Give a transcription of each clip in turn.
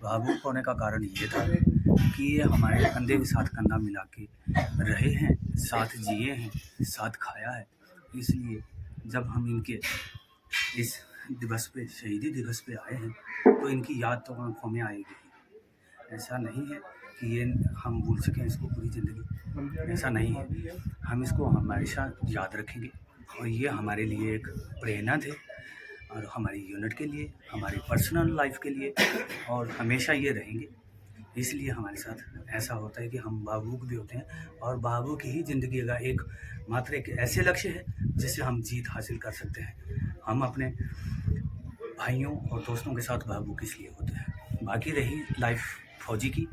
भावुक होने का कारण ये था कि ये हमारे कंधे के साथ कंधा मिला के रहे हैं, साथ जिए हैं, साथ खाया है। इसलिए जब हम इनके इस दिवस पे, शहीदी दिवस पे आए हैं, तो इनकी याद तो हमें आएगी ही। ऐसा नहीं है कि ये हम भूल सकें इसको पूरी ज़िंदगी, ऐसा नहीं है। हम इसको हमेशा याद रखेंगे और ये हमारे लिए एक प्रेरणा थे, और हमारी यूनिट के लिए, हमारी पर्सनल लाइफ के लिए, और हमेशा ये रहेंगे। इसलिए हमारे साथ ऐसा होता है कि हम भावुक भी होते हैं, और भावुक ही ज़िंदगी का एक मात्र एक ऐसे लक्ष्य है जिससे हम जीत हासिल कर सकते हैं। हम अपने भाइयों और दोस्तों के साथ भावुक इसलिए होते हैं। बाकी रही लाइफ फौजी की,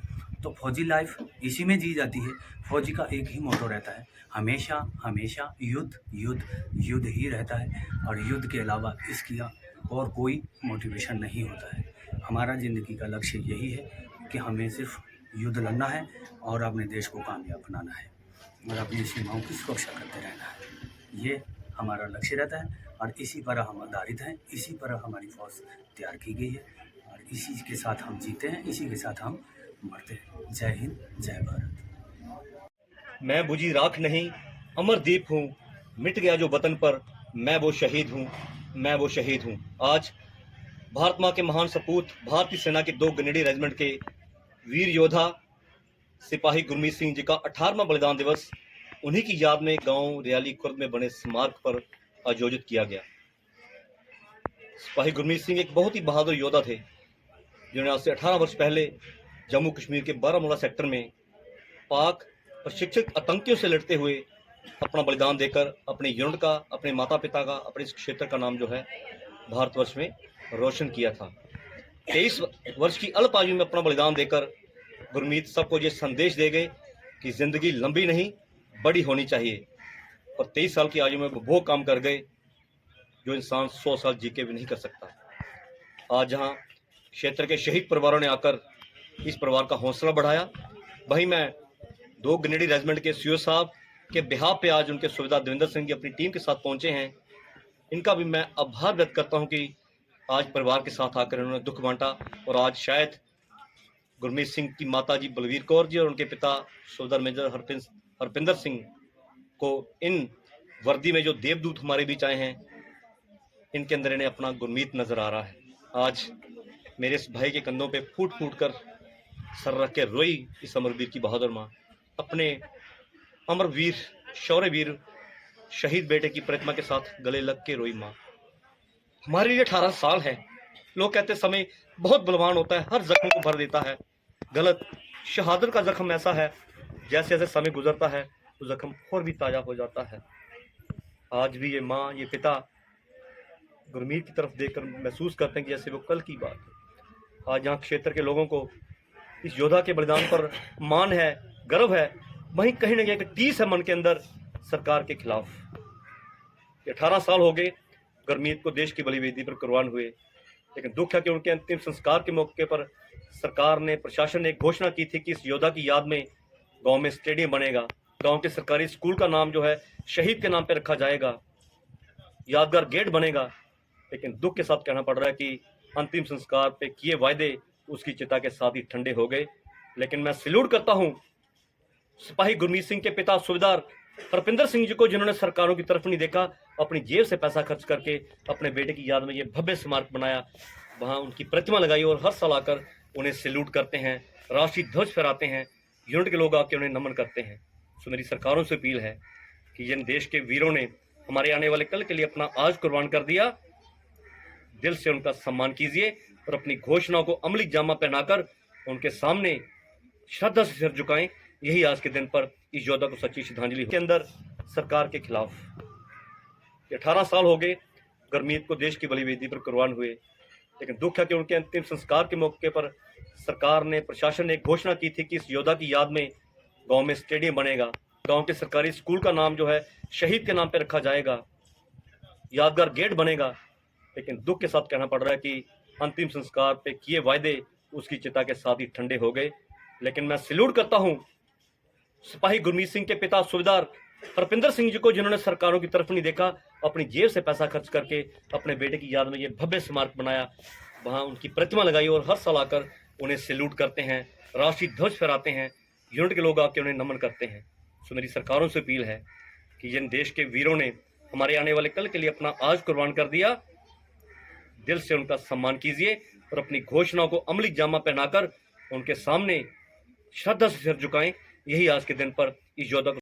तो फौजी लाइफ इसी में जी जाती है। फौजी का एक ही मोटो रहता है, हमेशा हमेशा युद्ध युद्ध युद्ध ही रहता है, और युद्ध के अलावा इसकी और कोई मोटिवेशन नहीं होता है। हमारा ज़िंदगी का लक्ष्य यही है कि हमें सिर्फ युद्ध लड़ना है और अपने देश को कामयाब बनाना है और अपनी सीमाओं की सुरक्षा करते रहना है। ये हमारा लक्ष्य रहता है, और इसी पर हम आधारित हैं, इसी पर हमारी फौज तैयार की गई है, और इसी के साथ हम जीते हैं, इसी के साथ हम मरते हैं। जय हिंद, जय भारत। मैं बुझी राख नहीं, अमरदीप हूँ, मिट गया जो वतन पर, मैं वो शहीद हूँ, मैं वो शहीद हूँ। आज भारत माँ के महान सपूत, भारतीय सेना के 2 ग्रेनेडी रेजिमेंट के वीर योद्धा सिपाही गुरमीत सिंह जी का 18वां बलिदान दिवस उन्हीं की याद में गांव रियाली खुर्द में बने स्मारक पर आयोजित किया गया। सिपाही गुरमीत सिंह एक बहुत ही बहादुर योद्धा थे, जिन्होंने आज से 18 वर्ष पहले जम्मू कश्मीर के बारामूला सेक्टर में पाक प्रशिक्षित आतंकियों से लड़ते हुए अपना बलिदान देकर अपने यूनिट का, अपने माता पिता का, अपने इस क्षेत्र का नाम जो है भारतवर्ष में रोशन किया था। 23 वर्ष की अल्प आयु में अपना बलिदान देकर गुरमीत सबको ये संदेश दे गए कि जिंदगी लंबी नहीं बड़ी होनी चाहिए, और 23 साल की आयु में वो काम कर गए जो इंसान 100 साल जी के भी नहीं कर सकता। आज जहां क्षेत्र के शहीद परिवारों ने आकर इस परिवार का हौसला बढ़ाया, वहीं मैं 2 ग्रेनेडी रेजिमेंट के सीओ साहब के बिहाफ पे आज उनके सुविधा देवेंद्र सिंह जी अपनी टीम के साथ पहुंचे हैं। इनका भी मैं आभार व्यक्त करता हूं कि आज परिवार के साथ आकर इन्होंने दुख बांटा, और आज शायद गुरमीत सिंह की माता जी बलवीर कौर जी और उनके पिता सुबेदार मेजर हरपिंदर सिंह को इन वर्दी में जो देवदूत हमारे बीच आए हैं, इनके अंदर इन्हें अपना गुरमीत नजर आ रहा है। आज मेरे इस भाई के कंधों पे फूट फूट कर सर रख के रोई इस अमरवीर की बहादुर माँ, अपने अमरवीर शौर्यवीर शहीद बेटे की प्रतिमा के साथ गले लग के रोई माँ। हमारे लिए 18 साल है। लोग कहते समय बहुत बलवान होता है, हर जख्म को भर देता है। गलत। शहादत का जख्म ऐसा है, जैसे जैसे समय गुजरता है तो जख्म और भी ताजा हो जाता है। आज भी ये माँ, ये पिता गुरमीत की तरफ देखकर महसूस करते हैं कि जैसे वो कल की बात है। आज यहाँ क्षेत्र के लोगों को इस योद्धा के बलिदान पर मान है, गर्व है, वहीं कहीं ना कहीं एक टीस है मन के अंदर सरकार के खिलाफ। 18 साल हो गए गुरमीत को देश की बलिवेदी पर कुर्बान हुए, लेकिन दुख है कि उनके अंतिम संस्कार के मौके पर सरकार ने, प्रशासन ने घोषणा की थी कि इस योद्धा की याद में गांव में स्टेडियम बनेगा, गांव के सरकारी स्कूल का नाम जो है शहीद के नाम पे रखा जाएगा, यादगार गेट बनेगा। लेकिन दुख के साथ कहना पड़ रहा है कि अंतिम संस्कार पे किए वायदे उसकी चिता के साथ ही ठंडे हो गए। लेकिन मैं सैल्यूट करता हूं सिपाही गुरमीत सिंह के पिता सुबेदार हरपिंदर सिंह जी को, जिन्होंने सरकारों की तरफ नहीं देखा, अपनी जेब से पैसा खर्च करके अपने बेटे की याद में ये भव्य स्मारक बनाया, वहां उनकी प्रतिमा लगाई, और हर साल आकर उन्हें सैल्यूट करते हैं, राष्ट्रीय ध्वज फहराते हैं, यूनिट के लोग आके उन्हें नमन करते हैं। सो मेरी सरकारों से अपील है कि जिन देश के वीरों ने हमारे आने वाले कल के लिए अपना आज कुर्बान कर दिया, दिल से उनका सम्मान कीजिए और अपनी घोषणाओं को अमली जामा पहनाकर उनके सामने श्रद्धा से सिर झुकाएं। यही आज के दिन पर इस योद्धा को सच्ची श्रद्धांजलि के अंदर सरकार के खिलाफ। 18 साल हो गए गुरमीत को देश की बलिवेदी पर कुर्बान हुए, लेकिन दुख है कि उनके अंतिम संस्कार के मौके पर सरकार ने, प्रशासन ने घोषणा की थी कि इस योद्धा की याद में गांव में स्टेडियम बनेगा, गांव के सरकारी स्कूल का नाम जो है शहीद के नाम पे रखा जाएगा, यादगार गेट बनेगा। लेकिन दुख के साथ कहना पड़ रहा है कि अंतिम संस्कार पे किए वायदे उसकी चिता के साथ ही ठंडे हो गए। लेकिन मैं सैल्यूट करता हूं सिपाही गुरमीत सिंह के पिता सुबेदार हरपिंदर सिंह जी को, जिन्होंने सरकारों की तरफ नहीं देखा, अपनी जेब से पैसा खर्च करके अपने बेटे की याद में ये भव्य स्मारक बनाया, वहां उनकी प्रतिमा लगाई, और हर साल आकर उन्हें सैल्यूट करते हैं, राष्ट्रीय ध्वज फहराते हैं, यूनिट के लोग आके उन्हें नमन करते हैं। सो मेरी सरकारों से अपील है कि जिन देश के वीरों ने हमारे आने वाले कल के लिए अपना आज कुर्बान कर दिया, दिल से उनका सम्मान कीजिए और अपनी घोषणाओं को अमली जामा पहनाकर उनके सामने श्रद्धा से सिर झुकाएं। यही आज के दिन पर इस योद्धा को